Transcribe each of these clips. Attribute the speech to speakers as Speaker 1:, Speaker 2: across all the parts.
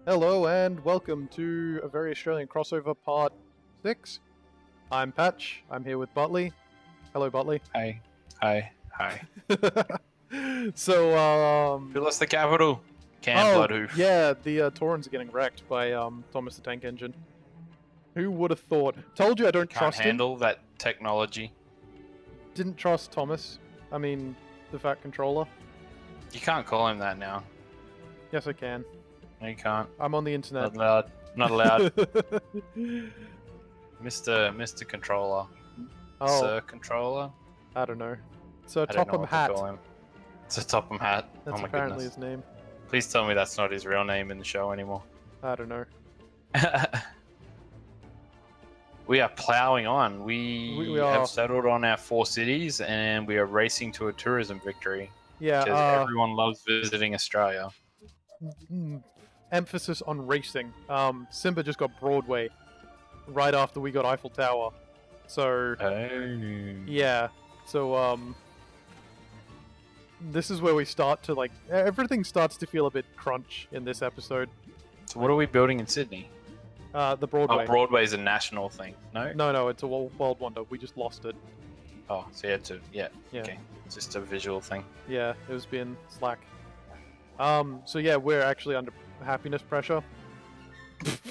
Speaker 1: Hello and welcome to a very Australian crossover part 6. I'm Patch. I'm here with Butlee. Hello, Butlee.
Speaker 2: Hi. Hi. Hi.
Speaker 1: So,
Speaker 2: Who lost the capital? Cam Bloodhoof.
Speaker 1: yeah, the Taurans are getting wrecked by Thomas the Tank Engine. Who would have thought? Told you I don't
Speaker 2: Can't
Speaker 1: trust him.
Speaker 2: handle that technology.
Speaker 1: Didn't trust Thomas. I mean, the Fat Controller.
Speaker 2: You can't call him that now.
Speaker 1: Yes, I can.
Speaker 2: No, you can't.
Speaker 1: I'm on the internet.
Speaker 2: Not allowed. Not allowed. Mr. Controller.
Speaker 1: Oh,
Speaker 2: Sir Controller?
Speaker 1: I don't know. So
Speaker 2: I don't know
Speaker 1: Topham
Speaker 2: what to
Speaker 1: Hat.
Speaker 2: call him. It's a Topham Hat.
Speaker 1: That's
Speaker 2: Oh my
Speaker 1: apparently
Speaker 2: goodness.
Speaker 1: his name.
Speaker 2: Please tell me that's not his real name in the show anymore.
Speaker 1: I don't know.
Speaker 2: We are ploughing on. We
Speaker 1: are.
Speaker 2: have settled on our 4 cities and we are racing to a tourism victory.
Speaker 1: Yeah.
Speaker 2: Because everyone loves visiting Australia.
Speaker 1: Emphasis on racing. Simba just got Broadway right after we got Eiffel Tower. So yeah. So this is where we start to like everything starts to feel a bit crunch in this episode.
Speaker 2: So what are we building in Sydney?
Speaker 1: The Broadway.
Speaker 2: Oh, Broadway's a national thing. No?
Speaker 1: No, it's a world wonder. We just lost it.
Speaker 2: Oh, so you had to, yeah.
Speaker 1: Yeah.
Speaker 2: Okay. It's just a visual thing.
Speaker 1: Yeah, it was being slack. So yeah, we're actually under happiness pressure.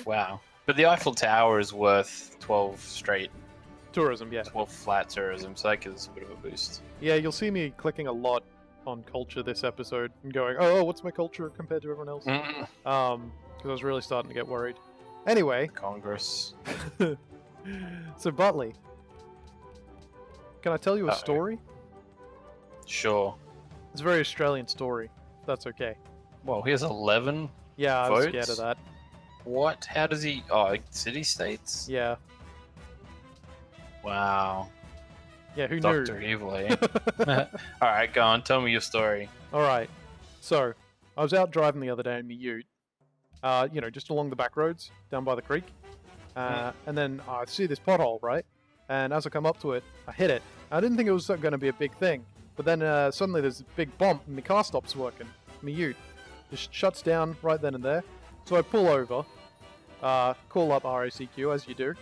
Speaker 2: Wow. But the Eiffel Tower is worth 12 straight,
Speaker 1: Tourism, yeah.
Speaker 2: 12 flat tourism, so that gives us a bit of a boost.
Speaker 1: Yeah, you'll see me clicking a lot on culture this episode and going, oh, what's my culture compared to everyone else?
Speaker 2: Mm.
Speaker 1: Because I was really starting to get worried. Anyway,
Speaker 2: Congress.
Speaker 1: so Butlee, can I tell you a
Speaker 2: Uh-oh.
Speaker 1: story?
Speaker 2: Sure.
Speaker 1: It's a very Australian story. If that's okay.
Speaker 2: Well, here's 11.
Speaker 1: Yeah, I was
Speaker 2: Votes?
Speaker 1: scared of that.
Speaker 2: What? How does he... Oh, like city-states?
Speaker 1: Yeah,
Speaker 2: Wow.
Speaker 1: yeah. Who
Speaker 2: Dr.
Speaker 1: knew?
Speaker 2: Evil, eh? Alright, go on. Tell me your story.
Speaker 1: All right. So I was out driving the other day in my ute. Just along the back roads down by the creek, and then I see this pothole, right? And as I come up to it, I hit it. I didn't think it was going to be a big thing, but then suddenly there's a big bump, and my car stops working. My ute just shuts down right then and there. So I pull over, call up RACQ as you do,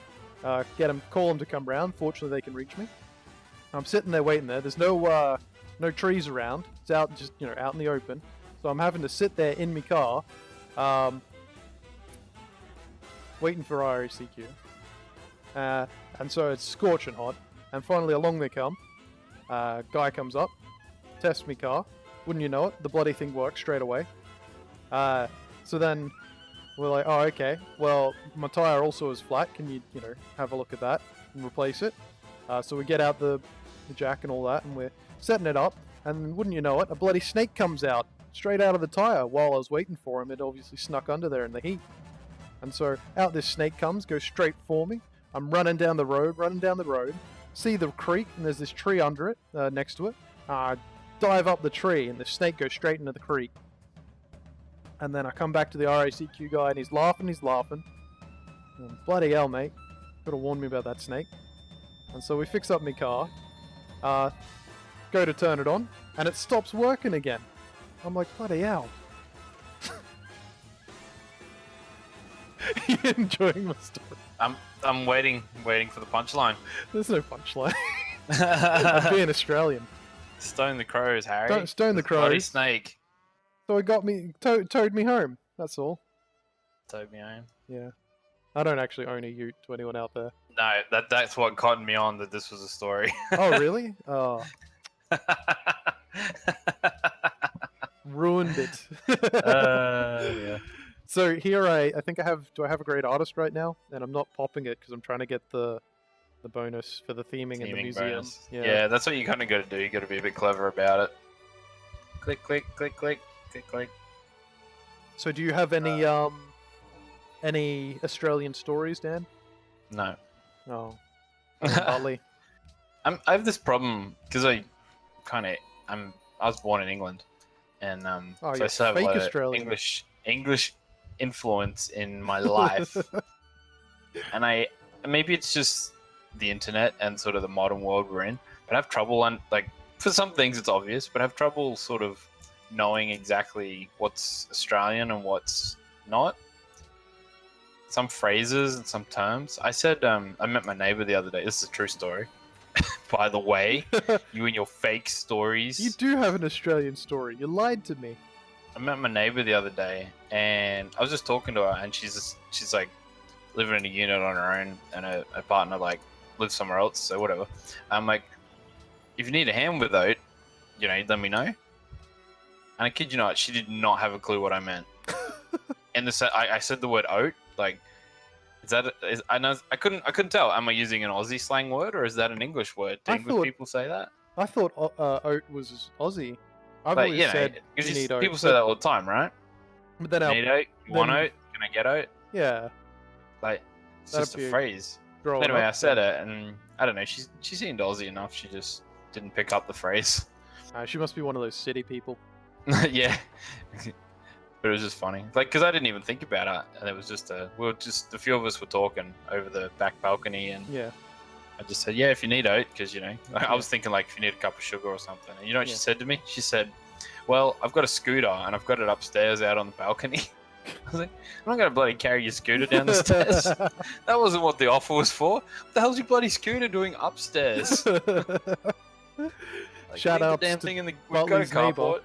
Speaker 1: call them to come round. Fortunately, they can reach me. I'm sitting there waiting there. There's no trees around. It's out out in the open. So I'm having to sit there in my car. Waiting for RACQ. And so it's scorching hot. And finally along they come. Guy comes up, tests me car. Wouldn't you know it, the bloody thing works straight away. So then we're like, oh, okay. Well, my tire also is flat. Can you, have a look at that and replace it? So we get out the jack and all that, and we're setting it up. And wouldn't you know it, a bloody snake comes out straight out of the tire. While I was waiting for him, it obviously snuck under there in the heat. And so out this snake comes, goes straight for me. I'm running down the road, see the creek, and there's this tree under it, next to it. Dive up the tree, and the snake goes straight into the creek. And then I come back to the RACQ guy, and he's laughing. And bloody hell, mate. Could have warned me about that snake. And so we fix up my car, go to turn it on, and it stops working again. I'm like, bloody hell. You enjoying my story?
Speaker 2: I'm waiting for the punchline.
Speaker 1: There's no punchline. I'm being Australian.
Speaker 2: Stone the crows, Harry.
Speaker 1: Don't stone the
Speaker 2: Bloody
Speaker 1: crows.
Speaker 2: snake.
Speaker 1: So it got me, towed me home. That's all.
Speaker 2: Towed me home.
Speaker 1: Yeah. I don't actually own a ute, to anyone out there.
Speaker 2: No, that's what cottoned me on that this was a story.
Speaker 1: Oh, really? Oh, ruined it.
Speaker 2: Yeah.
Speaker 1: So here I think do I have a great artist right now? And I'm not popping it because I'm trying to get the bonus for the theming in the museum.
Speaker 2: Bonus. Yeah, that's what you kind of got to do. You got to be a bit clever about it. Click, click, click, click, click, click.
Speaker 1: So do you have any Australian stories, Dan?
Speaker 2: No.
Speaker 1: Oh, Bali.
Speaker 2: I have this problem because I was born in England, and
Speaker 1: Oh,
Speaker 2: so
Speaker 1: you're
Speaker 2: I still have a
Speaker 1: fake
Speaker 2: lot of
Speaker 1: Australian.
Speaker 2: English influence in my life, and maybe it's just the internet and sort of the modern world we're in, but I have trouble for some things it's obvious, but I have trouble sort of knowing exactly what's Australian and what's not. some phrases and some terms. I said I met my neighbor the other day. This is a true story. By the way, you and your fake stories.
Speaker 1: You do have an Australian story. You lied to me.
Speaker 2: I met my neighbor the other day, and I was just talking to her, and she's like living in a unit on her own, and her partner like lives somewhere else. So whatever. I'm like, if you need a hand with oat, let me know. And I kid you not, she did not have a clue what I meant. And I said the word oat, like, I know I couldn't tell. Am I using an Aussie slang word or is that an English word? Do English people say that?
Speaker 1: I thought oat was Aussie. I've
Speaker 2: but,
Speaker 1: always said you need oat.
Speaker 2: People say that all the time, right?
Speaker 1: But then
Speaker 2: need oat? You want oat? Can I get oat?
Speaker 1: Yeah.
Speaker 2: Like, it's just a phrase.
Speaker 1: Anyway,
Speaker 2: I said it, and I don't know. She seemed Aussie enough. She just didn't pick up the phrase.
Speaker 1: She must be one of those city people.
Speaker 2: Yeah. But it was just funny, like, because I didn't even think about it, and it was just a few of us were talking over the back balcony, and
Speaker 1: yeah,
Speaker 2: I just said, yeah, if you need oat, because I was thinking like if you need a cup of sugar or something, and you know what she said to me? She said, well, I've got a scooter and I've got it upstairs out on the balcony. I was like, I'm not gonna bloody carry your scooter down the stairs. That wasn't what the offer was for. What the hell's your bloody scooter doing upstairs? Like,
Speaker 1: shout out
Speaker 2: the damn thing in the
Speaker 1: we've got a carport.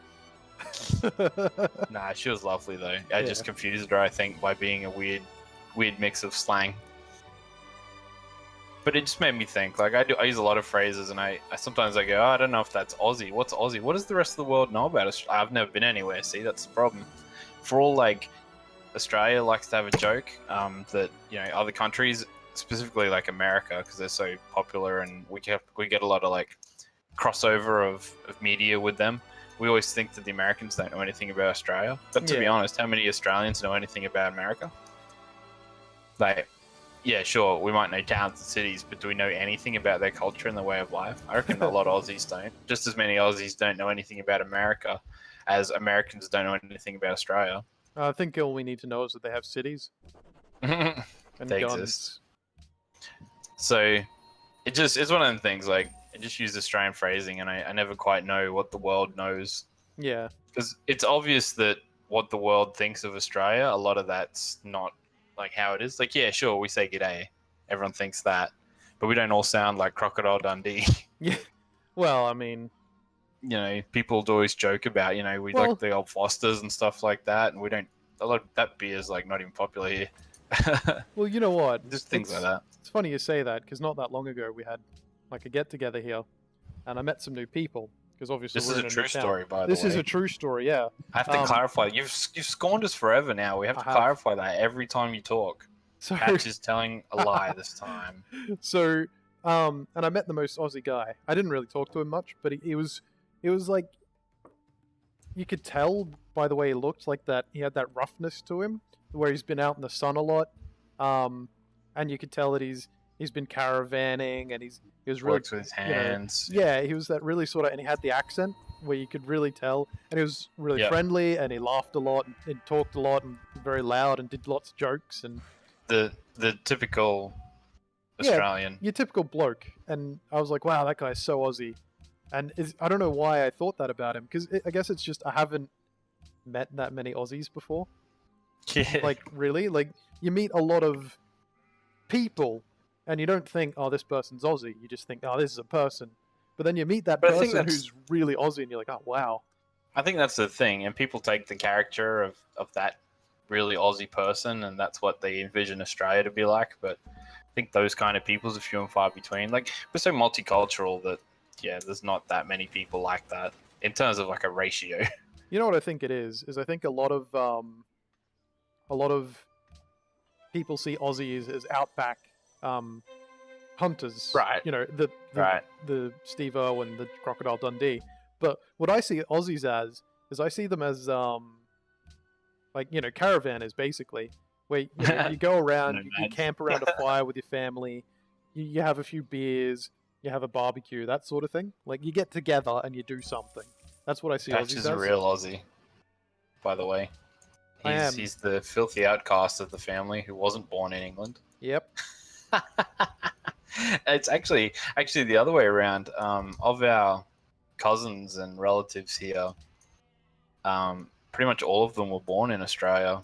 Speaker 2: Nah, she was lovely though. I just confused her, I think, by being a weird mix of slang. But it just made me think. Like I use a lot of phrases, and I sometimes I go, I don't know if that's Aussie. What's Aussie? What does the rest of the world know about us? I've never been anywhere. See, that's the problem. For all like Australia likes to have a joke that other countries, specifically like America, because they're so popular, and we get a lot of like crossover of media with them. We always think that the Americans don't know anything about Australia. But to be honest, how many Australians know anything about America? Like, yeah, sure, we might know towns and cities, but do we know anything about their culture and their way of life? I reckon a lot of Aussies don't. Just as many Aussies don't know anything about America as Americans don't know anything about Australia.
Speaker 1: I think all we need to know is that they have cities. And
Speaker 2: they
Speaker 1: guns.
Speaker 2: Exist. So, it's one of them things, like, I just use Australian phrasing, and I never quite know what the world knows.
Speaker 1: Yeah.
Speaker 2: Because it's obvious that what the world thinks of Australia, a lot of that's not like how it is. Like, yeah, sure, we say g'day. Everyone thinks that. But we don't all sound like Crocodile Dundee.
Speaker 1: Yeah. Well, I mean...
Speaker 2: people always joke about, we like the old Fosters and stuff like that, and we don't... A lot of that beer's, like, not even popular here.
Speaker 1: Well, you know what?
Speaker 2: Just things like that.
Speaker 1: It's funny you say that, because not that long ago we had like a get-together here, and I met some new people, because obviously
Speaker 2: this is a true story, by the way.
Speaker 1: This is a true story, yeah.
Speaker 2: I have to clarify. You've scorned us forever now. We have to clarify that every time you talk. So Patch is telling a lie this time.
Speaker 1: So, and I met the most Aussie guy. I didn't really talk to him much, but it was like, you could tell by the way he looked, like that he had that roughness to him, where he's been out in the sun a lot, and you could tell that he's been caravanning, and he was really
Speaker 2: works with his hands.
Speaker 1: Yeah, he was that really sort of, and he had the accent where you could really tell, and he was really friendly, and he laughed a lot, and talked a lot, and very loud, and did lots of jokes, and
Speaker 2: the typical Australian,
Speaker 1: your typical bloke. And I was like, wow, that guy's so Aussie, and I don't know why I thought that about him, because I guess it's just I haven't met that many Aussies before.
Speaker 2: Yeah.
Speaker 1: Like really, like you meet a lot of people. And you don't think, oh, this person's Aussie. You just think, oh, this is a person. But then you meet that person who's really Aussie, and you're like, oh, wow.
Speaker 2: I think that's the thing. And people take the character of that really Aussie person, and that's what they envision Australia to be like. But I think those kind of people's are few and far between. Like, we're so multicultural that, yeah, there's not that many people like that in terms of, like, a ratio.
Speaker 1: You know what I think it is I think a lot of people see Aussies as outback hunters,
Speaker 2: right?
Speaker 1: The Steve Irwin, the Crocodile Dundee. But what I see Aussies as is I see them as like caravanners, basically, where you go around, you camp around a fire with your family, you have a few beers, you have a barbecue, that sort of thing. Like you get together and you do something. That's what I see.
Speaker 2: Patch
Speaker 1: Aussies
Speaker 2: is
Speaker 1: as.
Speaker 2: A real Aussie, by the way. He's the filthy outcast of the family who wasn't born in England.
Speaker 1: Yep.
Speaker 2: It's actually the other way around. Of our cousins and relatives here, pretty much all of them were born in Australia.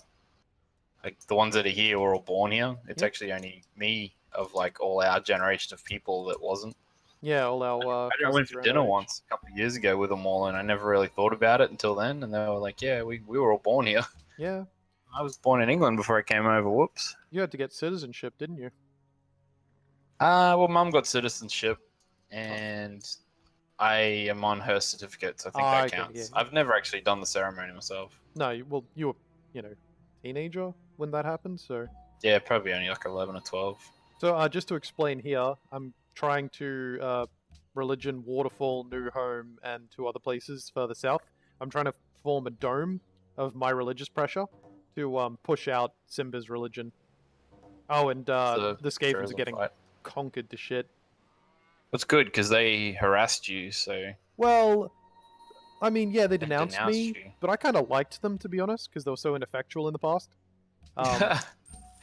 Speaker 2: Like the ones that are here were all born here. It's
Speaker 1: Yeah.
Speaker 2: actually only me of like all our generation of people that wasn't.
Speaker 1: Yeah, all our
Speaker 2: I went
Speaker 1: cousins
Speaker 2: for
Speaker 1: around
Speaker 2: dinner
Speaker 1: our age.
Speaker 2: once a couple of years ago with them all, and I never really thought about it until then. And they were like, "Yeah, we were all born here."
Speaker 1: Yeah,
Speaker 2: I was born in England before I came over. Whoops.
Speaker 1: you had to get citizenship, didn't you?
Speaker 2: Well, Mum got citizenship,
Speaker 1: Oh.
Speaker 2: and I am on her certificate, so I think
Speaker 1: Ah,
Speaker 2: that
Speaker 1: okay,
Speaker 2: counts.
Speaker 1: yeah.
Speaker 2: I've never actually done the ceremony myself.
Speaker 1: No, well, you were, teenager when that happened, so.
Speaker 2: Yeah, probably only like 11 or 12.
Speaker 1: So, just to explain here, I'm trying to religion, Waterfall, New Home, and two other places further south. I'm trying to form a dome of my religious pressure to push out Simba's religion. Oh, and the Skavens are
Speaker 2: tourism
Speaker 1: getting
Speaker 2: fight.
Speaker 1: conquered to shit.
Speaker 2: It's good because they harassed you, so
Speaker 1: Well, I mean, yeah, they
Speaker 2: they
Speaker 1: denounced me,
Speaker 2: you.
Speaker 1: but I kind of liked them, to be honest, because they were so ineffectual in the past.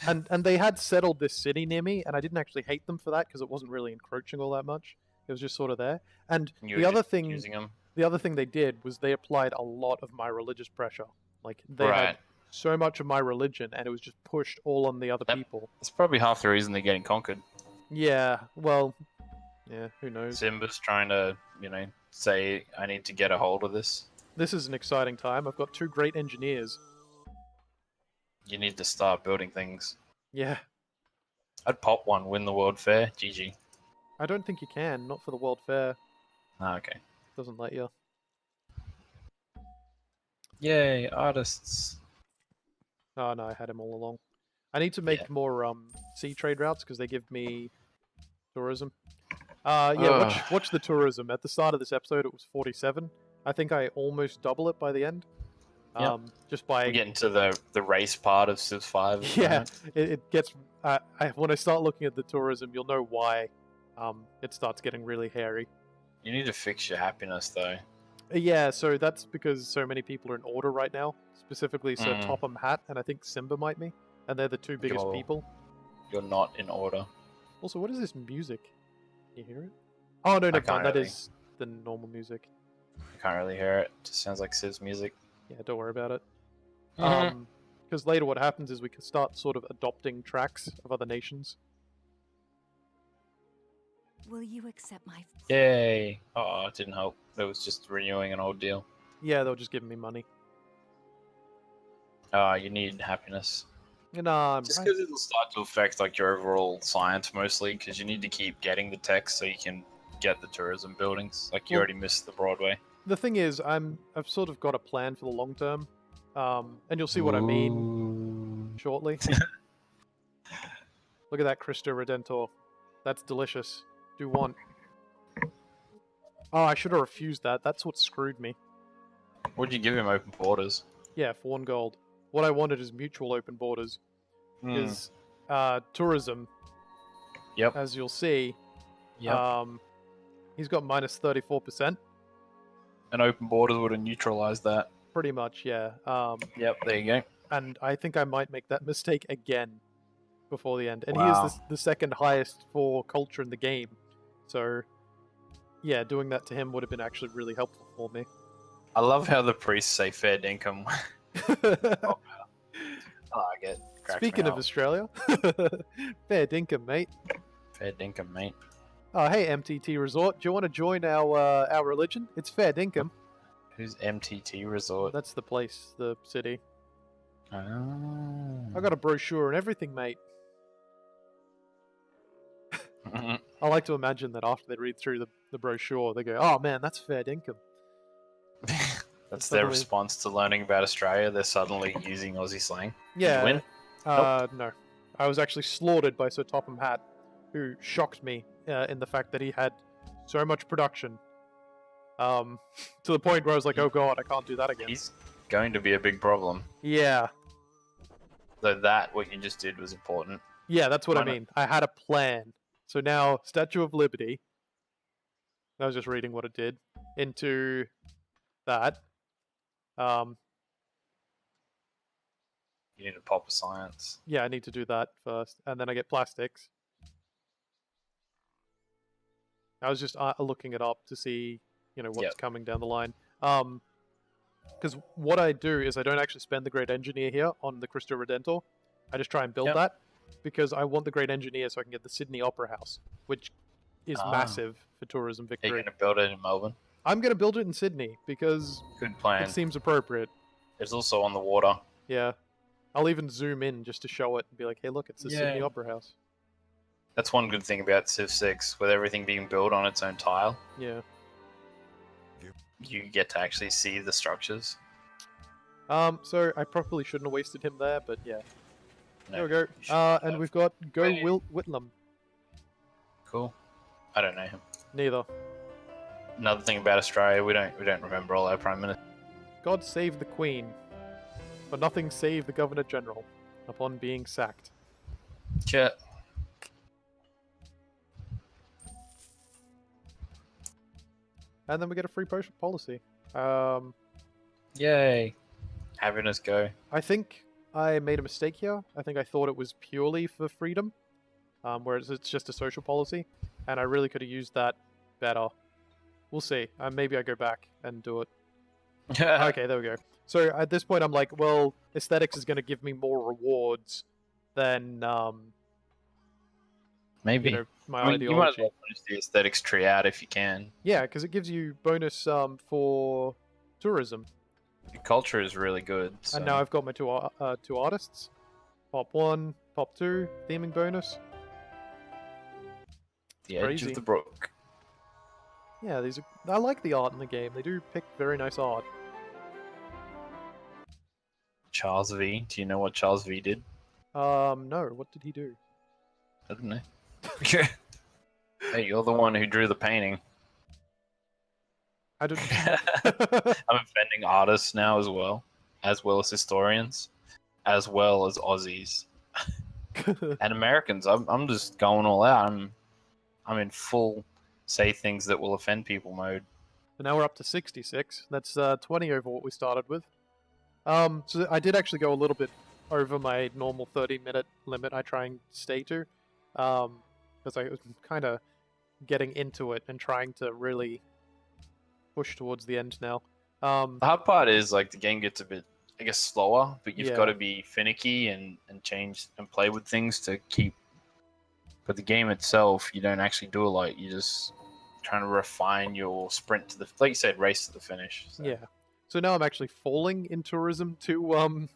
Speaker 1: And they had settled this city near me, and I didn't actually hate them for that because it wasn't really encroaching all that much. It was just sort of there. And
Speaker 2: You
Speaker 1: the
Speaker 2: were
Speaker 1: other
Speaker 2: just
Speaker 1: thing,
Speaker 2: using them.
Speaker 1: the other thing they did was they applied a lot of my religious pressure. Like they
Speaker 2: Right.
Speaker 1: had so much of my religion, and it was just pushed all on the other
Speaker 2: Yep.
Speaker 1: people.
Speaker 2: That's probably half the reason they're getting conquered.
Speaker 1: Yeah, well, yeah, who knows?
Speaker 2: Simba's trying to, say, I need to get a hold of this.
Speaker 1: This is an exciting time. I've got two great engineers.
Speaker 2: You need to start building things.
Speaker 1: Yeah,
Speaker 2: I'd pop one, win the World Fair. GG.
Speaker 1: I don't think you can. Not for the World Fair.
Speaker 2: Ah, okay.
Speaker 1: Doesn't let you.
Speaker 2: Yay, artists.
Speaker 1: Oh no, I had him all along. I need to make more sea trade routes because they give me tourism. Yeah, watch the tourism. At the start of this episode, it was 47. I think I almost double it by the end.
Speaker 2: Yep.
Speaker 1: Just by
Speaker 2: We're getting to the race part of Civ 5. at the
Speaker 1: yeah,
Speaker 2: moment.
Speaker 1: it gets. When I start looking at the tourism, you'll know why. It starts getting really hairy.
Speaker 2: You need to fix your happiness, though.
Speaker 1: Yeah, so that's because so many people are in order right now. Specifically, Sir
Speaker 2: Mm.
Speaker 1: Topham Hatt and I think Simba might be, and they're the two biggest
Speaker 2: You're-
Speaker 1: people.
Speaker 2: You're not in order.
Speaker 1: Also, what is this music? Can you hear it? Oh no, never
Speaker 2: can't
Speaker 1: mind. That
Speaker 2: really.
Speaker 1: is the normal music.
Speaker 2: I can't really hear it. Just sounds like Civ's music.
Speaker 1: Yeah, don't worry about it.
Speaker 2: Mhm.
Speaker 1: Because later what happens is we can start sort of adopting tracks of other nations.
Speaker 3: Will you accept my...
Speaker 2: Yay! Oh, it didn't help. It was just renewing an old deal.
Speaker 1: Yeah, they'll just give me money.
Speaker 2: You need happiness.
Speaker 1: No,
Speaker 2: Just because it'll start to affect like your overall science mostly, because you need to keep getting the text so you can get the tourism buildings. Like you
Speaker 1: Well-
Speaker 2: already missed the Broadway.
Speaker 1: the thing is, I've sort of got a plan for the long term, and you'll see what I mean shortly. Look at that Cristo Redentor. That's delicious. Do want. Oh, I should have refused that. That's what screwed me.
Speaker 2: Would you give him open borders?
Speaker 1: Yeah, for 1 gold. What I wanted is mutual open borders.
Speaker 2: Hmm.
Speaker 1: Is tourism,
Speaker 2: Yep.
Speaker 1: as you'll see,
Speaker 2: Yep.
Speaker 1: he's got minus 34%.
Speaker 2: An open borders would have neutralized that.
Speaker 1: Pretty much, yeah.
Speaker 2: Yep. There you go.
Speaker 1: And I think I might make that mistake again before the end. And
Speaker 2: Wow.
Speaker 1: he is the second highest for culture in the game. So, yeah, doing that to him would have been actually really helpful for me.
Speaker 2: I love how the priests say fair dinkum. Oh, I get.
Speaker 1: Speaking of Australia, fair dinkum, mate.
Speaker 2: fair dinkum, mate.
Speaker 1: Oh, hey, MTT Resort. Do you want to join our religion? It's fair dinkum.
Speaker 2: Who's MTT Resort?
Speaker 1: That's the place, the city.
Speaker 2: Oh.
Speaker 1: I got a brochure and everything, mate. I like to imagine that after they read through the brochure, they go, "Oh man, that's fair dinkum."
Speaker 2: That's their
Speaker 1: Suddenly-
Speaker 2: response to learning about Australia. They're suddenly using Aussie slang. Did
Speaker 1: Yeah.
Speaker 2: you win?
Speaker 1: No. I was actually slaughtered by Sir Topham Hatt, who shocked me in the fact that he had so much production. To the point where I was like, "Oh god, I can't do that again."
Speaker 2: He's going to be a big problem.
Speaker 1: Yeah.
Speaker 2: So that, what you just did, was important.
Speaker 1: Yeah, that's what I
Speaker 2: Why not?
Speaker 1: mean. I had a plan. So now, Statue of Liberty. I was just reading what it did into that.
Speaker 2: You need to pop a science.
Speaker 1: Yeah, I need to do that first, and then I get plastics. I was just looking it up to see, what's
Speaker 2: Yep.
Speaker 1: coming down the line. Because what I do is I don't actually spend the Great Engineer here on the Cristo Redentor. I just try and build
Speaker 2: Yep.
Speaker 1: that because I want the Great Engineer so I can get the Sydney Opera House, which is
Speaker 2: Ah.
Speaker 1: massive for tourism
Speaker 2: Are you
Speaker 1: victory.
Speaker 2: going to build it in Melbourne?
Speaker 1: I'm going to build it in Sydney because
Speaker 2: Good
Speaker 1: it
Speaker 2: plan.
Speaker 1: seems appropriate.
Speaker 2: It's also on the water.
Speaker 1: Yeah. I'll even zoom in just to show it and be like, hey, look, it's the Sydney
Speaker 2: Yay.
Speaker 1: Opera House.
Speaker 2: That's one good thing about Civ 6, with everything being built on its own tile.
Speaker 1: Yeah.
Speaker 2: You get to actually see the structures.
Speaker 1: So I probably shouldn't have wasted him there, but yeah.
Speaker 2: No,
Speaker 1: There we go.
Speaker 2: you should
Speaker 1: And
Speaker 2: have.
Speaker 1: we've got Go
Speaker 2: Wait.
Speaker 1: Whitlam.
Speaker 2: Cool. I don't know him.
Speaker 1: Neither.
Speaker 2: Another thing about Australia, we don't remember all our prime ministers.
Speaker 1: God save the Queen, but nothing save the Governor General upon being sacked.
Speaker 2: Yeah.
Speaker 1: And then we get a free policy.
Speaker 2: Yay. Having us go.
Speaker 1: I think I made a mistake here. I think I thought it was purely for freedom, whereas it's just a social policy, and I really could have used that better. We'll see. Maybe I go back and do it. Okay, there we go. So at this point, I'm like, well, aesthetics is going to give me more rewards than,
Speaker 2: Maybe.
Speaker 1: you know, my
Speaker 2: I mean, you might as
Speaker 1: ideology.
Speaker 2: well finish the aesthetics tree out if you can.
Speaker 1: Yeah, because it gives you bonus for tourism.
Speaker 2: Your culture is really good. So.
Speaker 1: And now I've got my two artists. Pop 1, Pop 2, theming bonus.
Speaker 2: the edge
Speaker 1: crazy.
Speaker 2: of the brook.
Speaker 1: Yeah, I like the art in the game. They do pick very nice art.
Speaker 2: Charles V. Do you know what Charles V did?
Speaker 1: No, what did he do?
Speaker 2: I don't know. Hey, you're the one who drew the painting.
Speaker 1: I don't.
Speaker 2: I'm offending artists now as well as historians, as well as Aussies and Americans. I'm just going all out. I'm in full say things that will offend people mode.
Speaker 1: So now we're up to 66. That's 20 over what we started with. So I did actually go a little bit over my normal 30-minute limit I try and stay to, because I was kind of getting into it and trying to really push towards the end now.
Speaker 2: The hard part is like the game gets a bit, I guess, slower, but you've
Speaker 1: Yeah.
Speaker 2: got to be finicky and change and play with things to keep. But the game itself, you don't actually do a lot. You just trying to refine your sprint to the, like you said, race to the finish. So,
Speaker 1: Yeah. So now I'm actually falling in tourism to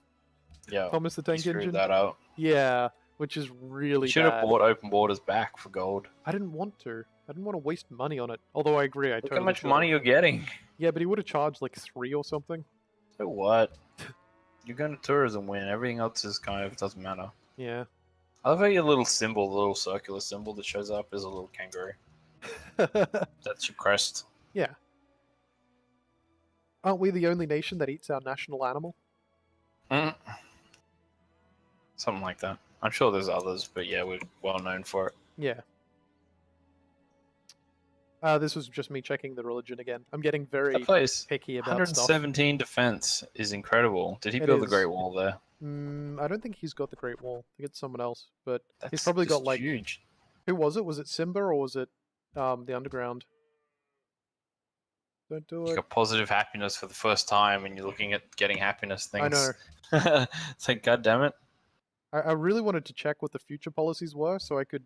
Speaker 2: yeah.
Speaker 1: Thomas the
Speaker 2: You
Speaker 1: Tank
Speaker 2: screwed
Speaker 1: Engine.
Speaker 2: that up.
Speaker 1: Yeah, which is really
Speaker 2: You should have
Speaker 1: bad.
Speaker 2: bought open borders back for gold.
Speaker 1: I didn't want to. I didn't want to waste money on it. Although I agree, I
Speaker 2: Look
Speaker 1: totally
Speaker 2: how much
Speaker 1: should've.
Speaker 2: money you're getting.
Speaker 1: Yeah, but he would have charged like 3 or something.
Speaker 2: So what? You're going to tourism win. Everything else is kind of doesn't matter.
Speaker 1: Yeah.
Speaker 2: I love how your little symbol, the little circular symbol that shows up is a little kangaroo. That's your crest.
Speaker 1: Yeah. Aren't we the only nation that eats our national animal?
Speaker 2: Mm. Something like that. I'm sure there's others, but yeah, we're well known for it.
Speaker 1: Yeah. This was just me checking the religion again. I'm getting very
Speaker 2: That place,
Speaker 1: picky about stuff.
Speaker 2: 117 defense is incredible. Did he
Speaker 1: It
Speaker 2: build the
Speaker 1: is.
Speaker 2: Great Wall there?
Speaker 1: I don't think he's got the Great Wall. I think it's someone else. But
Speaker 2: That's
Speaker 1: he's probably got
Speaker 2: just
Speaker 1: like...
Speaker 2: huge.
Speaker 1: Who was it? Was it Simba or was it the Underground? Don't do
Speaker 2: You
Speaker 1: it.
Speaker 2: got positive happiness for the first time, and you're looking at getting happiness
Speaker 1: I
Speaker 2: things.
Speaker 1: know.
Speaker 2: It's like, God damn it.
Speaker 1: I really wanted to check what the future policies were so I could,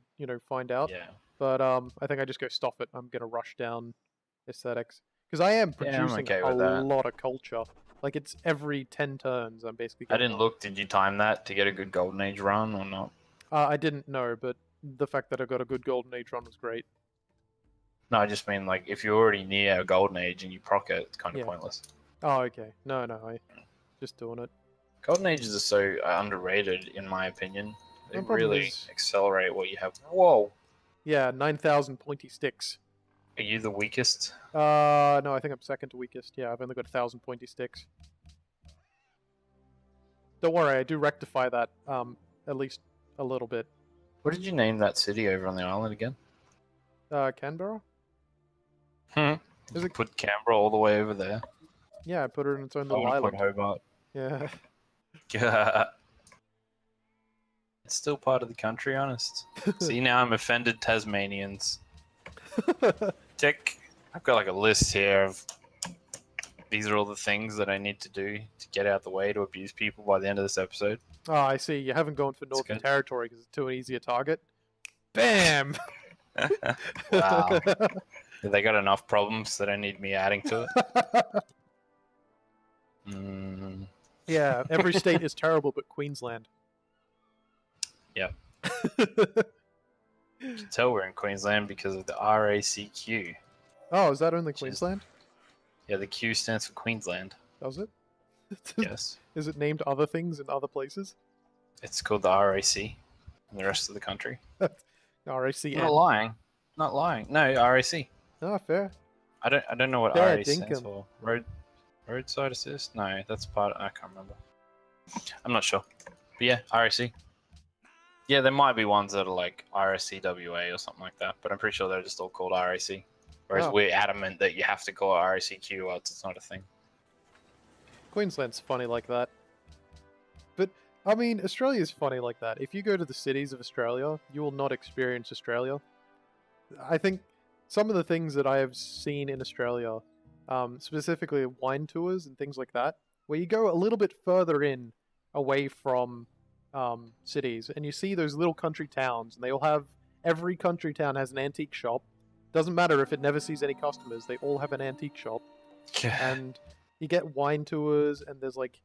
Speaker 1: find out.
Speaker 2: Yeah.
Speaker 1: But I think I just go stop it. I'm gonna rush down aesthetics because I am
Speaker 2: Yeah, I'm
Speaker 1: producing
Speaker 2: okay
Speaker 1: a
Speaker 2: with that.
Speaker 1: lot of culture. Like it's every 10 turns. I'm basically.
Speaker 2: I
Speaker 1: getting
Speaker 2: didn't
Speaker 1: one.
Speaker 2: look. Did you time that to get a good Golden Age run or not?
Speaker 1: I didn't know, but the fact that I got a good golden age run was great.
Speaker 2: No, I just mean like if you're already near a Golden Age and you proc it, it's kind of
Speaker 1: Yeah.
Speaker 2: pointless.
Speaker 1: Oh, okay. No, I just doing it.
Speaker 2: Golden Ages are so underrated, in my opinion. They
Speaker 1: The problem
Speaker 2: really
Speaker 1: is-
Speaker 2: accelerate what you have. Whoa!
Speaker 1: Yeah, 9,000 pointy sticks.
Speaker 2: Are you the weakest?
Speaker 1: No, I think I'm second to weakest. Yeah, I've only got 1,000 pointy sticks. Don't worry, I do rectify that at least a little bit.
Speaker 2: What did you name that city over on the island again?
Speaker 1: Canberra?
Speaker 2: Is
Speaker 1: Is
Speaker 2: it
Speaker 1: it-
Speaker 2: put Canberra all the way over there?
Speaker 1: Yeah, I put it in its own
Speaker 2: I
Speaker 1: little
Speaker 2: want to put
Speaker 1: island.
Speaker 2: Hobart.
Speaker 1: Yeah.
Speaker 2: It's still part of the country, honest. See, now I'm offended Tasmanians. Tick. I've got like a list here of these are all the things that I need to do to get out the way to abuse people by the end of this episode.
Speaker 1: Oh, I see. You haven't gone for Northern
Speaker 2: good.
Speaker 1: Territory because it's too easy a target. Bam!
Speaker 2: Wow. They got enough problems that I need me adding to it.
Speaker 1: Yeah, every state is terrible but Queensland.
Speaker 2: Yep. You can tell we're in Queensland because of the RACQ.
Speaker 1: Oh, is that only Queensland?
Speaker 2: Yeah, the Q stands for Queensland.
Speaker 1: Does it?
Speaker 2: Yes.
Speaker 1: Is it named other things in other places?
Speaker 2: It's called the RAC in the rest of the country.
Speaker 1: RACN.
Speaker 2: Not lying. No, RAC.
Speaker 1: Oh, fair.
Speaker 2: I don't know what
Speaker 1: Fair
Speaker 2: RAC stands
Speaker 1: dinkum.
Speaker 2: for. Roadside assist? No, that's part. I can't remember. I'm not sure. But yeah, RAC. Yeah, there might be ones that are like RSCWA or something like that, but I'm pretty sure they're just all called RAC. Whereas
Speaker 1: Oh.
Speaker 2: we're adamant that you have to call it RACQ or else it's not a thing.
Speaker 1: Queensland's funny like that. But, I mean, Australia's funny like that. If you go to the cities of Australia, you will not experience Australia. I think some of the things that I have seen in Australia, specifically wine tours and things like that, where you go a little bit further in, away from cities, and you see those little country towns, and they all have, every country town has an antique shop. Doesn't matter if it never sees any customers, they all have an antique shop. And you get wine tours, and there's like,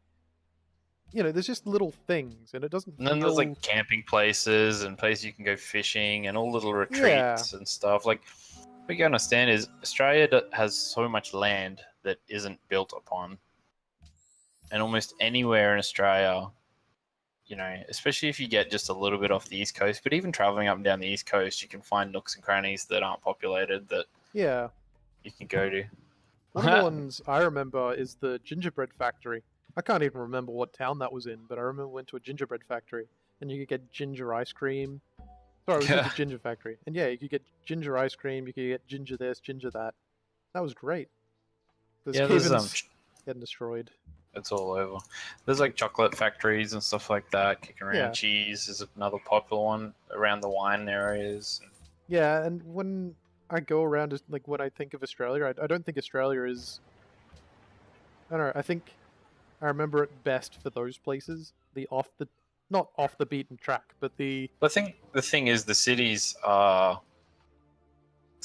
Speaker 1: there's just little things, and it doesn't
Speaker 2: And then
Speaker 1: feel...
Speaker 2: there's like camping places and places you can go fishing and all little retreats and stuff. Like, what you understand is Australia has so much land that isn't built upon. And almost anywhere in Australia, especially if you get just a little bit off the East Coast, but even traveling up and down the East Coast, you can find nooks and crannies that aren't populated that you can go to.
Speaker 1: One of the ones I remember is the gingerbread factory. I can't even remember what town that was in, but I remember we went to a gingerbread factory, and you could get ginger ice cream. Sorry, it was just a ginger factory. And yeah, you could get ginger ice cream, you could get ginger this, ginger that. That was great. There's cabins getting destroyed.
Speaker 2: It's all over. There's like chocolate factories and stuff like that kicking around.
Speaker 1: Yeah.
Speaker 2: Cheese is another popular one around the wine areas.
Speaker 1: Yeah, and when I go around, like when I think of Australia, I don't think Australia is... I don't know, I think I remember it best for those places. Not off the beaten track, but the
Speaker 2: thing is, the cities they're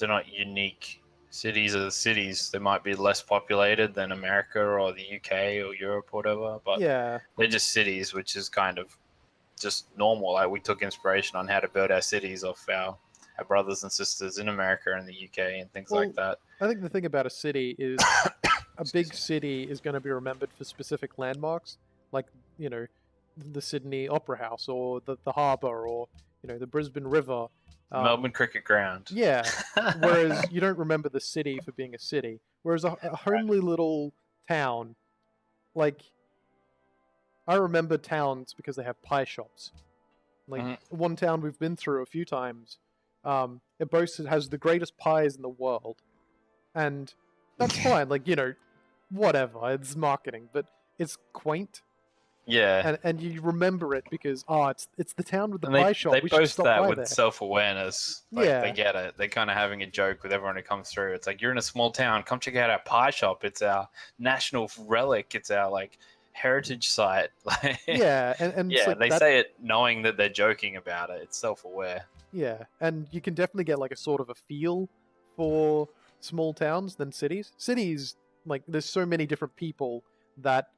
Speaker 2: not unique. Cities are the cities. They might be less populated than America or the UK or Europe or whatever, but
Speaker 1: yeah,
Speaker 2: they're just cities, which is kind of just normal. Like, we took inspiration on how to build our cities off our brothers and sisters in America and the UK and things like that.
Speaker 1: I think the thing about a city is a big city is going to be remembered for specific landmarks, like, the Sydney Opera House or the harbour or, the Brisbane River.
Speaker 2: Melbourne Cricket Ground.
Speaker 1: Yeah, whereas you don't remember the city for being a city. Whereas a homely little town, like, I remember towns because they have pie shops. Like, one town we've been through a few times, it has the greatest pies in the world. And that's fine, like, whatever, it's marketing, but it's quaint.
Speaker 2: Yeah,
Speaker 1: and you remember it because it's the town with the
Speaker 2: and
Speaker 1: pie shop.
Speaker 2: They
Speaker 1: we should
Speaker 2: boast
Speaker 1: stop
Speaker 2: that
Speaker 1: by
Speaker 2: with
Speaker 1: there.
Speaker 2: self-awareness. Like,
Speaker 1: Yeah.
Speaker 2: they get it. They're kind of having a joke with everyone who comes through. It's like, you're in a small town. Come check out our pie shop. It's our national relic. It's our like heritage site.
Speaker 1: Yeah, and
Speaker 2: yeah,
Speaker 1: it's like
Speaker 2: they say it knowing that they're joking about it. It's self-aware.
Speaker 1: Yeah, and you can definitely get like a sort of a feel for small towns than cities. Cities, like, there's so many different people that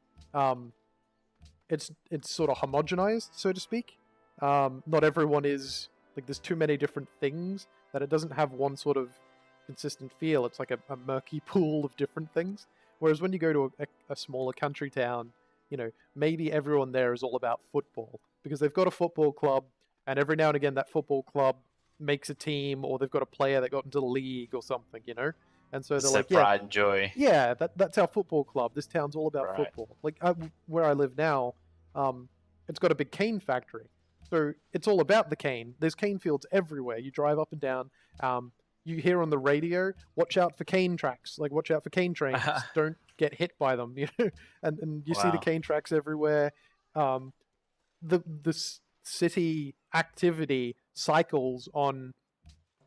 Speaker 1: it's sort of homogenized, so to speak. Not everyone is like, there's too many different things that it doesn't have one sort of consistent feel. It's like a murky pool of different things. Whereas when you go to a smaller country town, maybe everyone there is all about football because they've got a football club, and every now and again that football club makes a team, or they've got a player that got into the league or something, And so they're like,
Speaker 2: pride and joy.
Speaker 1: Yeah, that's our football club. This town's all about football. Like, where I live now, it's got a big cane factory. So it's all about the cane. There's cane fields everywhere. You drive up and down. You hear on the radio, watch out for cane tracks. Like, watch out for cane trains. Don't get hit by them. And you see the cane tracks everywhere. The city activity cycles on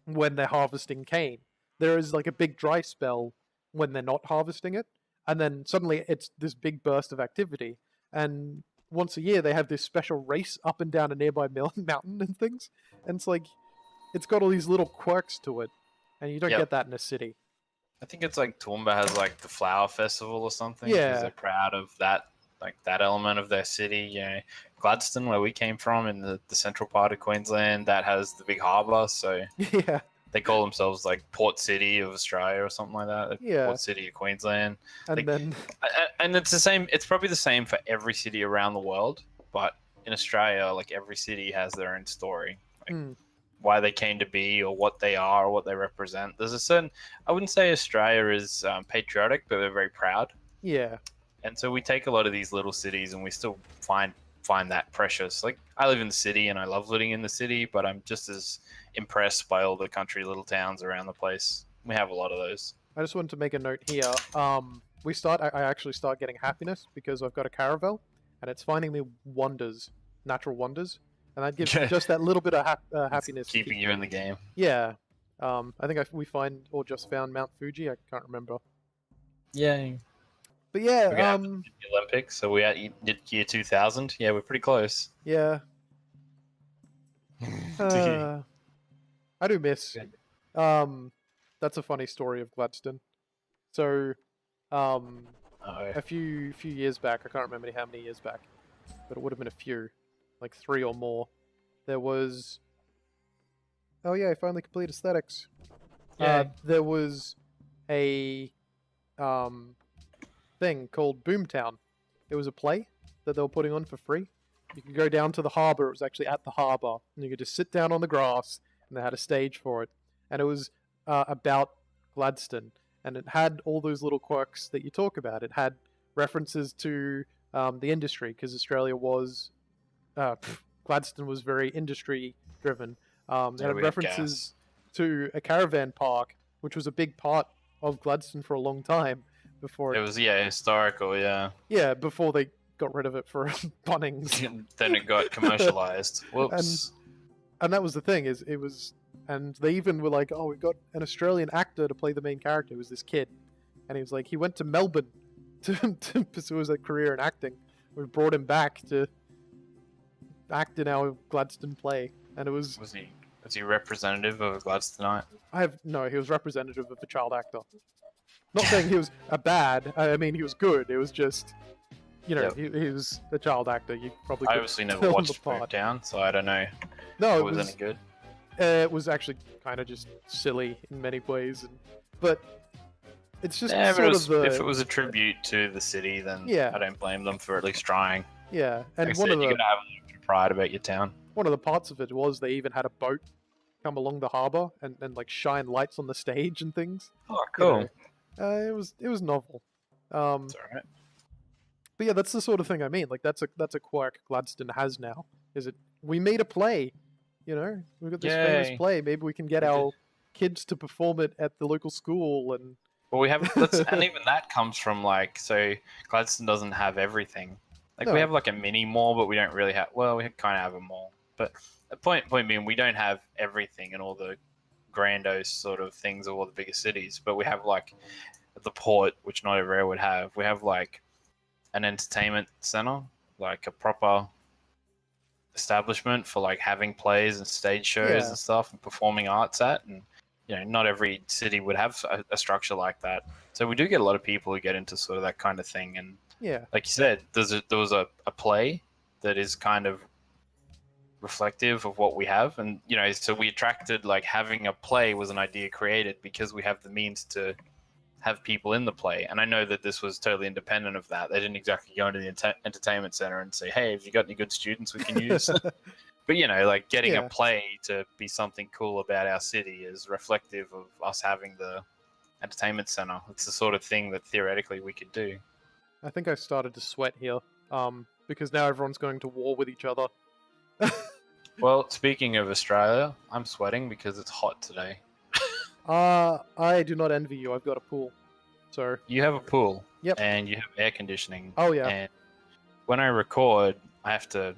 Speaker 1: when they're harvesting cane. There is like a big dry spell when they're not harvesting it, and then suddenly it's this big burst of activity. And once a year they have this special race up and down a nearby mountain and things. And it's like it's got all these little quirks to it, and you don't
Speaker 2: Yep.
Speaker 1: get that in a city.
Speaker 2: I think it's like Toowoomba has like the flower festival or something
Speaker 1: Yeah.
Speaker 2: because they're proud of that, like that element of their city. You know, Gladstone, where we came from in the central part of Queensland, that has the big harbour. So
Speaker 1: Yeah,
Speaker 2: they call themselves like Port City of Australia or something like that.
Speaker 1: Yeah.
Speaker 2: Port City of Queensland.
Speaker 1: and
Speaker 2: Like,
Speaker 1: then
Speaker 2: And it's the same. It's probably the same for every city around the world. But in Australia, like every city has their own story. Like,
Speaker 1: Mm.
Speaker 2: why they came to be or what they are or what they represent. There's a certain, I wouldn't say Australia is patriotic, but they're very proud.
Speaker 1: yeah,
Speaker 2: And so we take a lot of these little cities and we still find that precious. Like I live in the city and I love living in the city, but I'm just as impressed by all the country little towns around the place. We have a lot of those.
Speaker 1: I just wanted to make a note here. I actually start getting happiness because I've got a caravel, and it's finding me wonders, natural wonders, and that gives me just that little bit of happiness. to
Speaker 2: Keeping
Speaker 1: keep
Speaker 2: you in
Speaker 1: going.
Speaker 2: the game.
Speaker 1: Yeah. I think we find or just found Mount Fuji. I can't remember.
Speaker 2: Yeah.
Speaker 1: But yeah,
Speaker 2: We're gonna have the Olympics, so we're at year 2000. Yeah, we're pretty close.
Speaker 1: yeah. I do miss. That's a funny story of Gladstone. So,
Speaker 2: Oh,
Speaker 1: a few years back, I can't remember how many years back, but it would have been a few, like 3 or more. There was. Oh yeah, I finally completed aesthetics.
Speaker 2: Yay.
Speaker 1: There was a thing called Boomtown. It was a play that they were putting on for free. You could go down to the harbour. It was actually at the harbour, and you could just sit down on the grass, and they had a stage for it. And it was about Gladstone, and it had all those little quirks that you talk about. It had references to the industry, because Australia was Gladstone was very industry driven. It
Speaker 2: Yeah,
Speaker 1: had
Speaker 2: we had
Speaker 1: references to a caravan park, which was a big part of Gladstone for a long time before
Speaker 2: it was historical. Yeah.
Speaker 1: before they got rid of it for Bunnings.
Speaker 2: Then it got commercialized. Whoops.
Speaker 1: And that was the thing, is it was, and they even were like, oh, we've got an Australian actor to play the main character. It was this kid, and he was like, he went to Melbourne to pursue his career in acting. We brought him back to act in our Gladstone play, and it was.
Speaker 2: Was he representative of Gladstone?
Speaker 1: He was representative of a child actor. Not saying he was a bad. I mean, he was good. It was just,
Speaker 2: Yep.
Speaker 1: he was a child actor. You probably.
Speaker 2: I
Speaker 1: could
Speaker 2: obviously
Speaker 1: tell
Speaker 2: never
Speaker 1: him
Speaker 2: watched
Speaker 1: apart.
Speaker 2: Boomtown, so I don't know
Speaker 1: No,
Speaker 2: if
Speaker 1: it
Speaker 2: it was
Speaker 1: was.
Speaker 2: any good.
Speaker 1: It was actually kind of just silly in many ways, but it's just
Speaker 2: Yeah, but
Speaker 1: sort of the
Speaker 2: if it was a tribute to the city, then
Speaker 1: Yeah.
Speaker 2: I don't blame them for at least trying.
Speaker 1: yeah. And
Speaker 2: Like I
Speaker 1: one
Speaker 2: said,
Speaker 1: of
Speaker 2: you
Speaker 1: the
Speaker 2: gotta have a little bit of pride about your town.
Speaker 1: parts of it was they even had a boat come along the harbour and like shine lights on the stage and things.
Speaker 2: Oh,
Speaker 1: you
Speaker 2: cool.
Speaker 1: know. It was novel.
Speaker 2: It's alright.
Speaker 1: But yeah, that's the sort of thing I mean. Like that's a quirk Gladstone has now. Is it? We made a play. We've got this famous
Speaker 2: Yay.
Speaker 1: play. Maybe we can get
Speaker 2: We did.
Speaker 1: our kids to perform it at the local school. And
Speaker 2: Well, we have, and even that comes from like, so Gladstone doesn't have everything. Like
Speaker 1: No.
Speaker 2: we have like a mini mall, but we don't really have. Well, we kind of have a mall, but the point being, we don't have everything and all the grandiose sort of things of all the bigger cities. But we have like the port, which not everywhere would have. We have like an entertainment center, like a proper establishment for like having plays and stage shows
Speaker 1: Yeah.
Speaker 2: and stuff and performing arts at. And not every city would have a structure like that. So we do get a lot of people who get into sort of that kind of thing. And
Speaker 1: yeah,
Speaker 2: like you said, there was a play that is kind of reflective of what we have. And, so we attracted, like having a play was an idea created because we have the means to have people in the play. And I know that this was totally independent of that. They didn't exactly go into the entertainment center and say, hey, have you got any good students we can use? But, like getting
Speaker 1: Yeah.
Speaker 2: a play to be something cool about our city is reflective of us having the entertainment center. It's the sort of thing that theoretically we could do.
Speaker 1: I think I started to sweat here. Because now everyone's going to war with each other.
Speaker 2: Well, speaking of Australia, I'm sweating because it's hot today.
Speaker 1: I do not envy you. I've got a pool. So,
Speaker 2: You have a pool.
Speaker 1: Yep.
Speaker 2: And you have air conditioning.
Speaker 1: oh yeah.
Speaker 2: And when I record, I have to,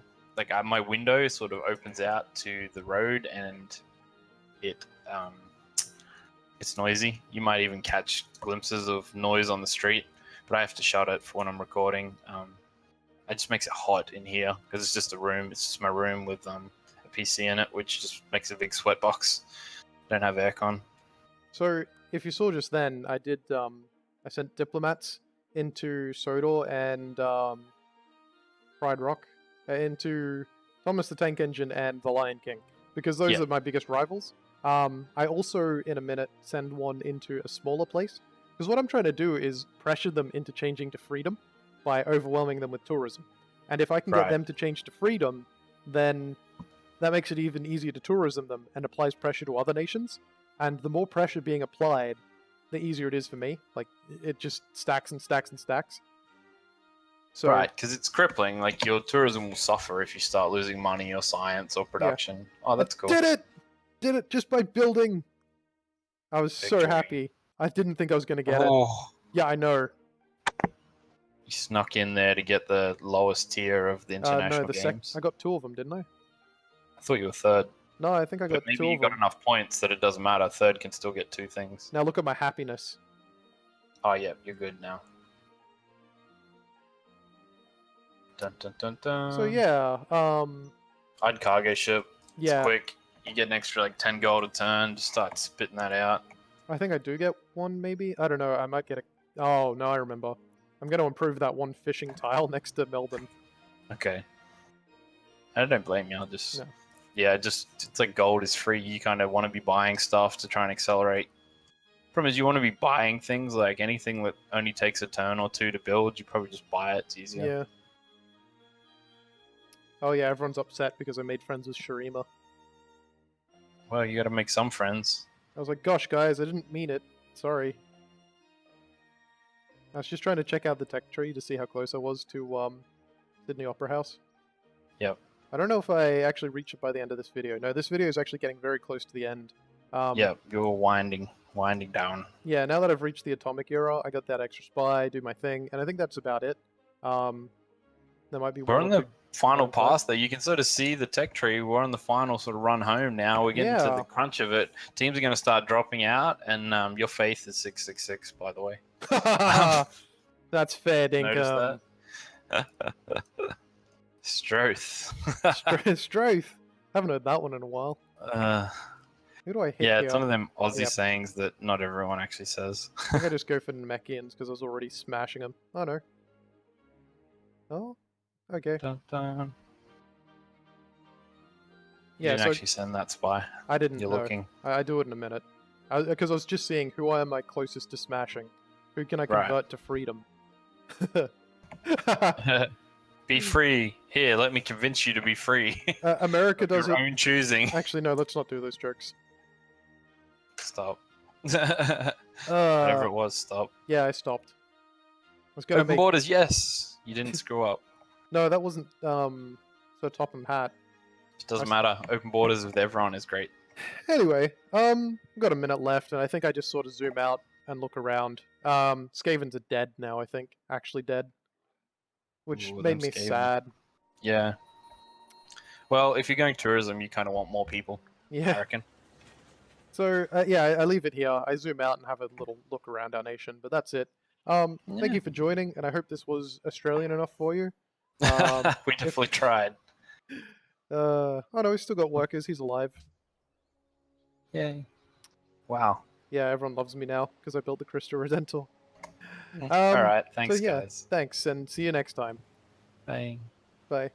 Speaker 2: my window sort of opens out to the road, and it's noisy. You might even catch glimpses of noise on the street. but I have to shut it for when I'm recording. It just makes it hot in here because it's just a room. It's just my room with a PC in it, which just makes a big sweat box. Don't have aircon.
Speaker 1: So if you saw just then, I did. I sent diplomats into Sodor and Pride Rock into Thomas the Tank Engine and the Lion King because those
Speaker 2: Yeah.
Speaker 1: are my biggest rivals. I also, in a minute, send one into a smaller place because what I'm trying to do is pressure them into changing to freedom by overwhelming them with tourism. And if I can get
Speaker 2: Right.
Speaker 1: them to change to freedom, then that makes it even easier to tourism them and applies pressure to other nations. And the more pressure being applied, the easier it is for me. Like, it just stacks and stacks and stacks. So,
Speaker 2: Right, because it's crippling. Like, your tourism will suffer if you start losing money or science or production. Oh, that's cool.
Speaker 1: Did it! Did it just by building! I was so
Speaker 2: Victory.
Speaker 1: happy. I didn't think I was going to get it.
Speaker 2: Oh,
Speaker 1: Yeah, I know.
Speaker 2: you snuck in there to get the lowest tier of the international
Speaker 1: No, the
Speaker 2: games.
Speaker 1: I got 2 of them, didn't I?
Speaker 2: I thought you were third.
Speaker 1: No, I think I got
Speaker 2: But maybe
Speaker 1: 2
Speaker 2: you
Speaker 1: of
Speaker 2: got
Speaker 1: them.
Speaker 2: enough points that it doesn't matter. Third can still get 2 things.
Speaker 1: Now look at my happiness.
Speaker 2: Oh, yeah, you're good now. Dun, dun, dun, dun.
Speaker 1: So yeah,
Speaker 2: I'd cargo ship.
Speaker 1: yeah.
Speaker 2: It's quick. You get an extra like 10 gold a turn. Just start spitting that out.
Speaker 1: I think I do get one, maybe. I don't know. I might get a. Oh no, I remember. I'm going to improve that one fishing tile next to Melbourne.
Speaker 2: Okay. I don't blame you. I'll just.
Speaker 1: No.
Speaker 2: Yeah, just it's like gold is free. You kind of want to be buying stuff to try and accelerate. Problem is, you want to be buying things like anything that only takes a turn or 2 to build. You probably just buy it. It's easier.
Speaker 1: Yeah. Oh yeah, everyone's upset because I made friends with Shurima.
Speaker 2: Well, you got to make some friends.
Speaker 1: I was like, gosh, guys, I didn't mean it. Sorry. I was just trying to check out the tech tree to see how close I was to Sydney Opera House.
Speaker 2: Yep.
Speaker 1: I don't know if I actually reach it by the end of this video. No, this video is actually getting very close to the end.
Speaker 2: Yeah, you're winding down.
Speaker 1: Yeah, now that I've reached the atomic era, I got that extra spy, do my thing, and I think that's about it. There might be
Speaker 2: We're
Speaker 1: one
Speaker 2: on
Speaker 1: or
Speaker 2: the
Speaker 1: two-
Speaker 2: final
Speaker 1: one
Speaker 2: pass there. You can sort of see the tech tree. We're on the final sort of run home now. We're getting to
Speaker 1: Yeah.
Speaker 2: the crunch of it. Teams are going to start dropping out, and your faith is 666, by the way.
Speaker 1: That's fair,
Speaker 2: Notice
Speaker 1: Dinkum.
Speaker 2: that? Stroth.
Speaker 1: Strath. Haven't heard that one in a while. Who do I hit
Speaker 2: Yeah,
Speaker 1: here?
Speaker 2: it's one of them Aussie
Speaker 1: Yep.
Speaker 2: sayings that not everyone actually says.
Speaker 1: I think I just go for Namekians because I was already smashing them. Oh no. Oh, okay.
Speaker 2: Dun, dun. You
Speaker 1: Yeah,
Speaker 2: didn't
Speaker 1: so
Speaker 2: actually send that spy.
Speaker 1: I didn't
Speaker 2: You're
Speaker 1: know.
Speaker 2: looking.
Speaker 1: I do it in a minute. Because I was just seeing who am I closest to smashing. Who can I
Speaker 2: Right.
Speaker 1: convert to freedom?
Speaker 2: Be free. Here, let me convince you to be free.
Speaker 1: America
Speaker 2: Of your
Speaker 1: does it.
Speaker 2: own choosing.
Speaker 1: Actually, no, let's not do those jokes.
Speaker 2: Stop. Whatever it was, stop.
Speaker 1: Yeah, I stopped. I was gonna
Speaker 2: Open
Speaker 1: make...
Speaker 2: borders, yes. You didn't screw up.
Speaker 1: No, that wasn't so Topham Hat.
Speaker 2: It doesn't matter. Open borders with everyone is great.
Speaker 1: Anyway, we've got a minute left, and I think I just sort of zoom out and look around. Skavens are dead now, I think. Actually dead. Which
Speaker 2: Ooh,
Speaker 1: made
Speaker 2: them
Speaker 1: me
Speaker 2: Skavens.
Speaker 1: sad.
Speaker 2: Yeah. Well, if you're going tourism, you kind of want more people, I
Speaker 1: Yeah.
Speaker 2: reckon.
Speaker 1: So, yeah, I leave it here. I zoom out and have a little look around our nation, but that's it. Thank
Speaker 2: Yeah.
Speaker 1: you for joining, and I hope this was Australian enough for you.
Speaker 2: We definitely tried.
Speaker 1: Oh no, we still got workers. He's alive.
Speaker 2: Yay. Wow.
Speaker 1: Yeah, everyone loves me now because I built the Crystal Redentor.
Speaker 2: All right. Thanks,
Speaker 1: so yeah,
Speaker 2: guys.
Speaker 1: thanks, and see you next time.
Speaker 2: Bye.
Speaker 1: Bye.